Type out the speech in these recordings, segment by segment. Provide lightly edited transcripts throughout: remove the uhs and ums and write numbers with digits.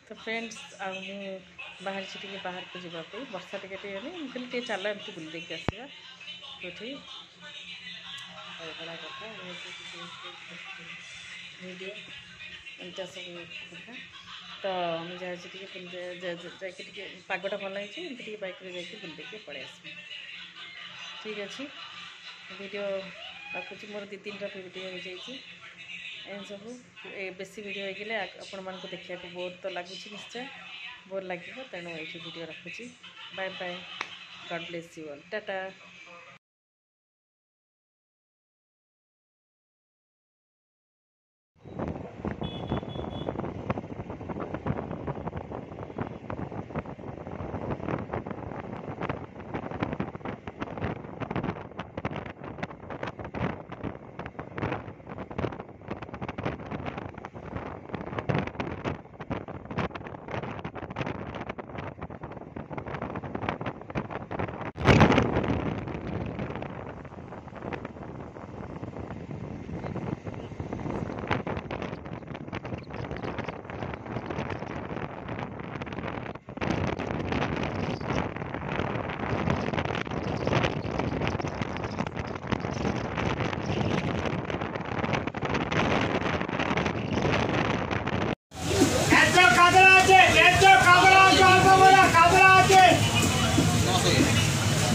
तो फ्रेंड्स बाहर से बाहर को जावाई वर्षा टे कहली चल एमती बुल देकी आसवा तो कथा वीडियो एमती सब कथा तो मुझे जाके पागटा भल होती बैक जाकि बुल देकी पलि आस ठीक अच्छे वीडियो रखुची मोर 2-3टा वीडियो हो जाए एन सब बेसी वीडियो होगले आपण मान देखा बोर तो लगुच निश्चय बोर लगे तेणु ये वीडियो रखुची bye bye God bless you all tata.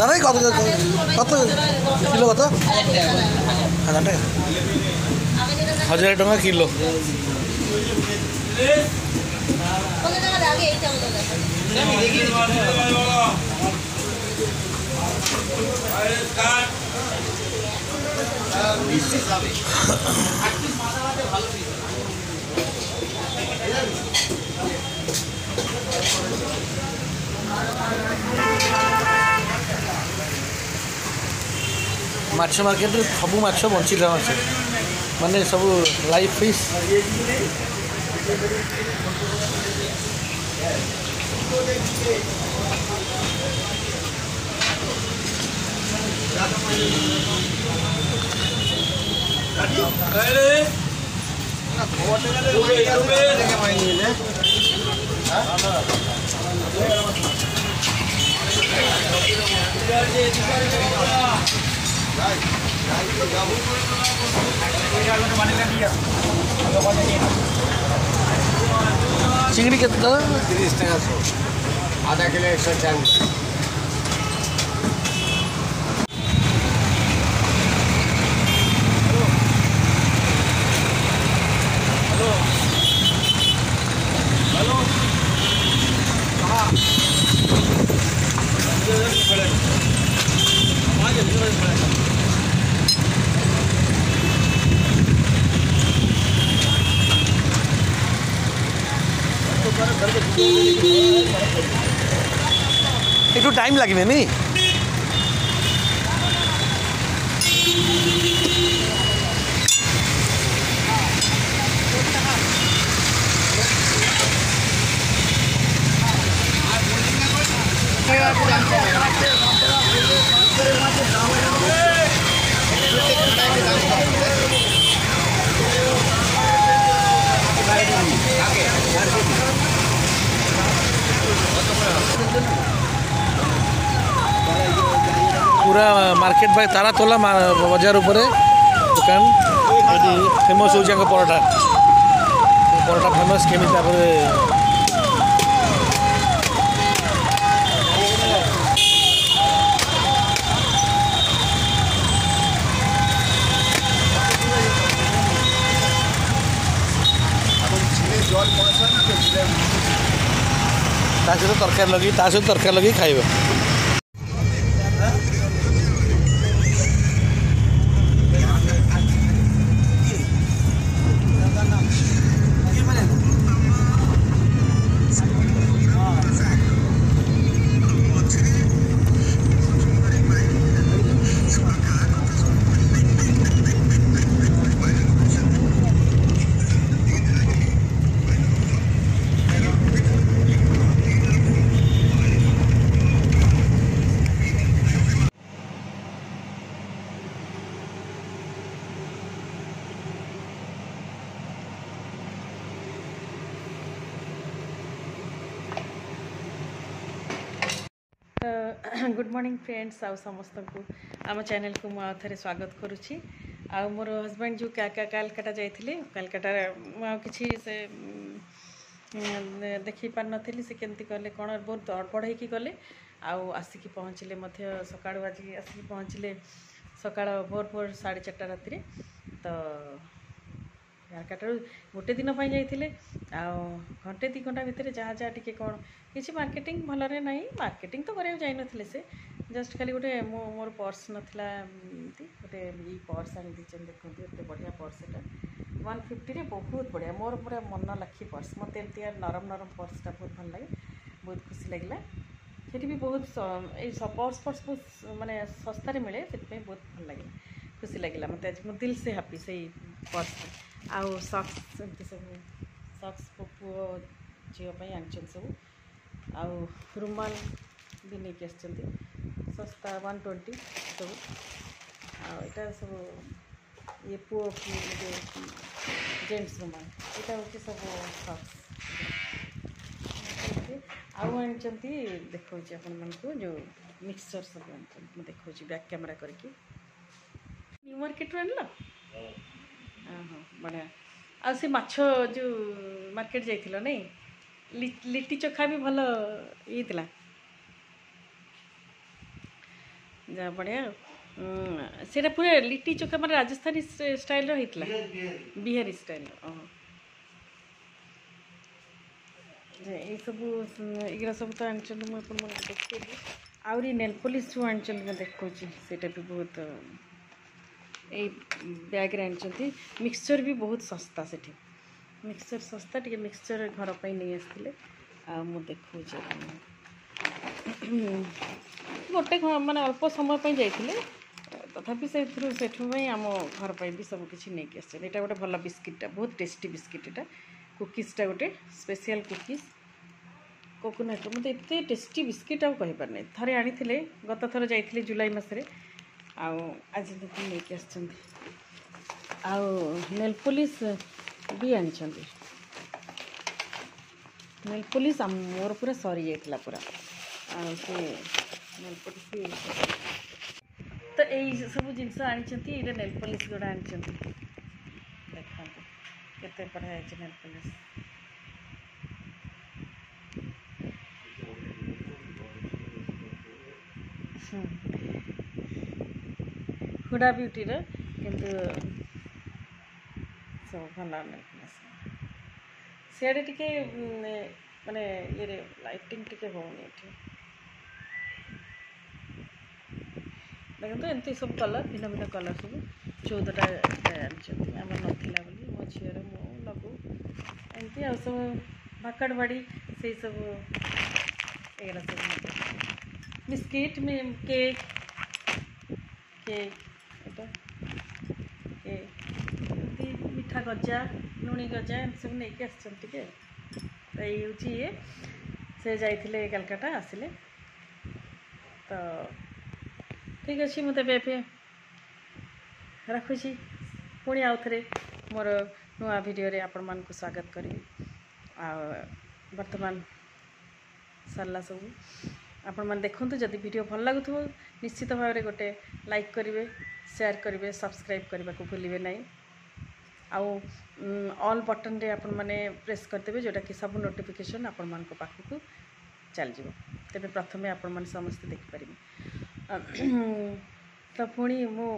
दादा कत कत किलो कत 1000 टका किलो माछ मार्केट सब माछ बंचिला माछ माने सब लाइव फिश चिंगड़ी के 30 टका आधा किलो 140। एक टाइम लगे नहीं पूरा मार्केट भाई तारा तोला बाजार उपर दुकान फेमस हो परोटा परोटा फेमस केमी सहित तरकारी लगे खाइबा। गुड मॉर्निंग फ्रेंड्स आउ समस्त को आम चैनल को मुझे थे स्वागत करुच्ची आ मोर हजबैंड जो कालकाटा जाइए कालकाटा किसी से देखी पार नी से केमती कले कौन बहुत अड़बड़ होगी गले आसिक पहुँचले सका आज आसिक पहुँचले सका भोर भोर 4:30 राति तो कालकाटा गोटे दिन जाइए घंटे 2 घंटा भितर जहाँ जहाँ टी कौन किसी मार्केटिंग भलरे ना मार्केटिंग तो कराया जाइन से जस्ट खाली गोटे मोर पर्स नाला गोटे ये पर्स आनी देखते देखते बढ़िया पर्स एटा 150 रे बहुत बढ़िया मोर पूरा मन लाखी पर्स मत एमती नरम नरम पर्सटा बहुत भल लगे बहुत खुशी लगे सेठी भी बहुत पर्स बहुत माने सस्तार मिले से बहुत भल लगे खुशी लगे मत आज मो दिल से हैप्पी से पर्स आउ सक्स एमती सब सक्स पुओ झीपाई आन सब आउ रुमाल भी नहीं आसते सस्ता 120 सब आटा सब ये पुओ जेंट्स रुमाल यहाँ हूँ सब सक्स आउ आनी देखा आपण को जो मिक्सचर सब आनी देखा बैक कैमेरा करके न्यू मार्केट आन हाँ बढ़िया आ से माछ जो मार्केट जाइल नहीं लिट्टी चोखा भी भल ये जा बढ़िया से पूरा लिट्टी चोखा मतलब राजस्थानी स्टाइल होता बिहारी स्टाइल ये सब ये सब तो आनी मुझे देखी आहरी नेल पॉलिश जो आनी देखा से भी बहुत ये बैग आनी मिक्सचर भी बहुत सस्ता से मिक्सचर सस्ता टे मिक्सचर घर पर नहीं आसते आ देखा गोटे माने अल्प समय जाइए तथापि से आम घर पर भी सब किसी नहीं आस गोटे भल बिस्किटा बहुत टेस्टी बिस्किट यहाँ कुकीजटा गोटे स्पेशल कुकीज कोकोनट मत एत टेस्टी बिस्किट आउ कही पार थे आनी गत थर जाइए जुलाई मसरे आज नहीं नेल पॉलिश भी आनी नेल पॉलिश मोर पूरा सरी जाइए पूरा से नेल पॉलिश भी तो यही सब जिनस आनी ये नेल पॉलिश गुड़ा आनी देखा केते बढ़िया है नेल पॉलिश हुडा ब्यूटी किंतु सब भल नेल पॉलिश सियाड़े टिके माने ये लाइटिंग टिके होनी देखो एमती सब कलर भिन्न भिन्न कलर सब 14टा आम नाला बोली मो झीर मो लगू एमती आ सब भाकड़ बाड़ी से सब एगरा सब बिस्किट में केक केक केक मिठा गजा लुणी गजा एम सब नहीं आसटे तो ये से जाइए कालकाटा आसिले तो ठीक अच्छे मुझे रखुची पुणी आउ थे मोर नुआ वीडियो रे आपण मान को स्वागत करी वर्तमान सरला सब आपण मान देखंतु जदि वीडियो भल लगुथो निश्चित भाव में गोटे लाइक करेंगे शेयर करेंगे सब्सक्राइब करने को भूलिए नहीं आउ ऑल बटन रे आपण माने प्रेस करदेवे जोटा कि सब नोटिफिकेशन आपण मान को पाखु चल जीवो तेबे प्रथमे आपण मान समस्त देख पारिबे तो पुणी मो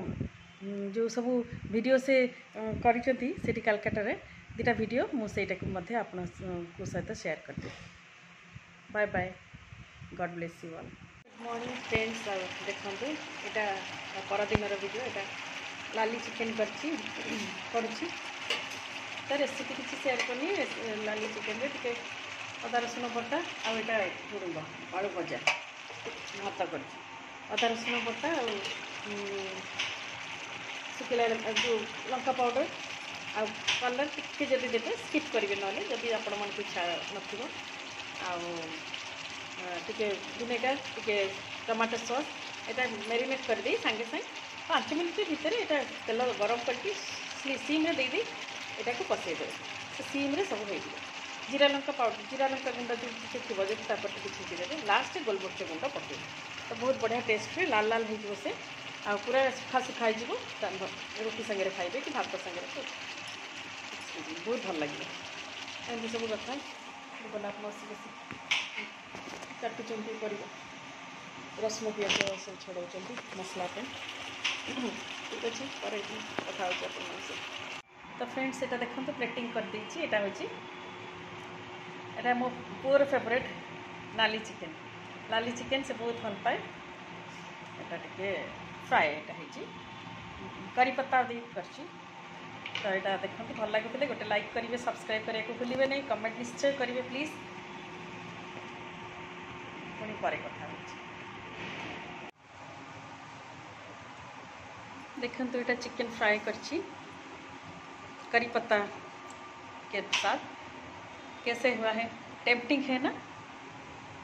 जो सब वीडियो से करिसथि सेठी कालकाटा रे दुटा वीडियो मु सेटा को मध्ये आपण को सहित शेयर कर दे bye bye God bless you all good morning friends देखंतु एटा परदिन वीडियो एटा लाली चिकेन करुच्ची तो रेसिपी किसी शेयर करनी लाली चिकेन टे अदा रसुण बटा आटा झुड़ुंग आलू भजा भात कर अदा रसुण बटा शुखिला जो लंका पाउडर आ कलर टिके जदि देते स्किप करेंगे ना जदि आपण मन इच्छा नथिबो टिके विनेगर टिके टमाटो सॉस एटा मैरिनेट कर दे सांगे सांगे 5 मिनट भितर यहाँ तेल गरम करके सीम रे दे यहाँ को पसई दे सीम रे सब हो जीरा लंका पाउडर जीरा लंका गुंड जो थी जो छींकी देते लास्ट गोलमरिच गुंड पकड़े तो बहुत बढ़िया टेस्ट हुए लाल लाल हो से आ पूरा सुखा सुखा हो रुटी सागर खाइबे कि भात सागर बहुत भल लगे एमती सब कथा गोलाप मसी बस काटुंट कर रसुण पिज सब छड़ाऊँ मसला ठीक अच्छे पर कथा तो फ्रेंड्स ये देखो प्लेटिंग कर देती यहाँ हूँ एटा मो पुअर फेवरेट नाली चिकेन से बहुत भल पाए एटा टिके फ्राए यहाँ करी पत्ता दी करची तो यहाँ देखते भल लगे गोटे लाइक करेंगे सब्सक्राइब करने को भूलिए नहीं कमेंट निश्चय करेंगे प्लीज पुणी पर कथा देखो यहाँ चिकेन फ्राए करची करी पत्ता के साथ कैसे हुआ है टेम्पटिंग है ना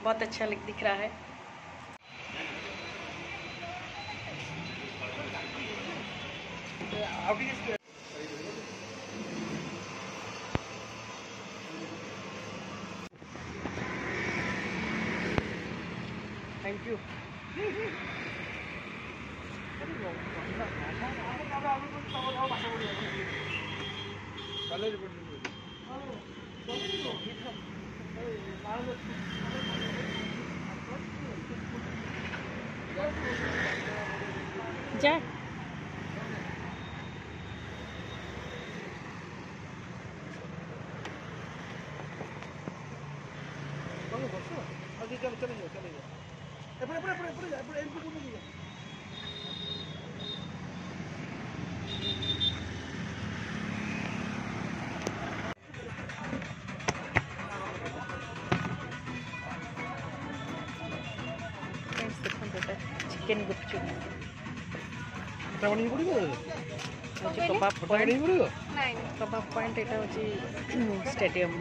बहुत अच्छा दिख रहा है थैंक यू जा चिकेन गुपचुप कबाब पॉइंट यहाँ हूँ स्टेडियम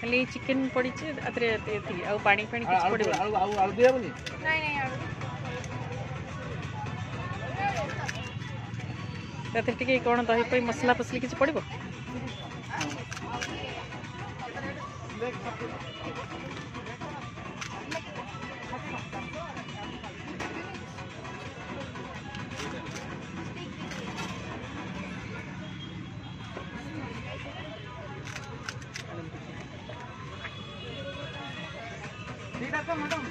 खाली चिकेन पड़ी पानी पानी पड़े टे कौन दही मसला पसली किसी पड़ो मैडम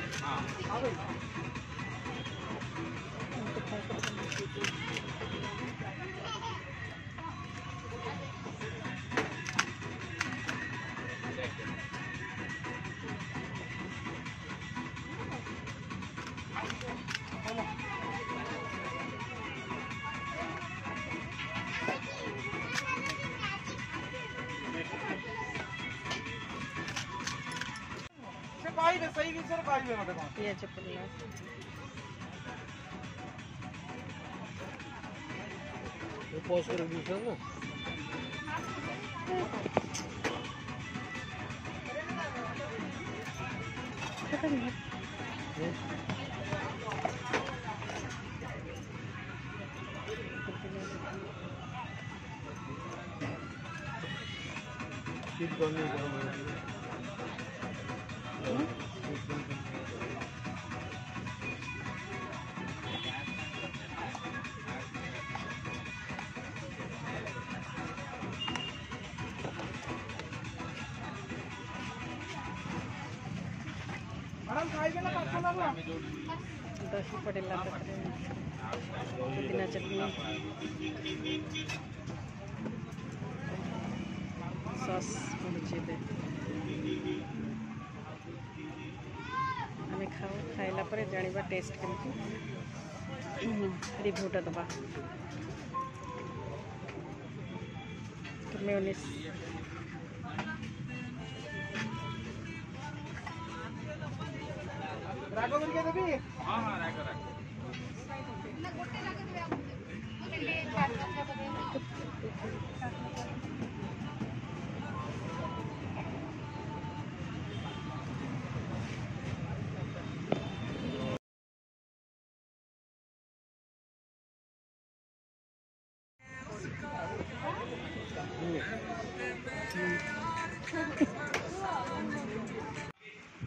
सही विषय पाइबे मते कोन पियाज पुल्ला ये पोस्ट कर दूसरा ना पता नहीं कित करने का दही पड़ेगा पुदीना चटनी सॉस पहुँचे आम खाऊ खाइला पर जानिबा टेस्ट केमती रिव्यूटा दबा मेयोनीज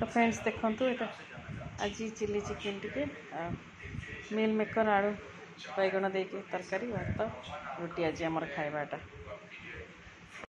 तो फ्रेंड्स देखंतु एटा आज चिली चिकेन टिके मिल मेकर आलू बैगण देके तरकारी भात रोटी आज आमर खाइबाटा।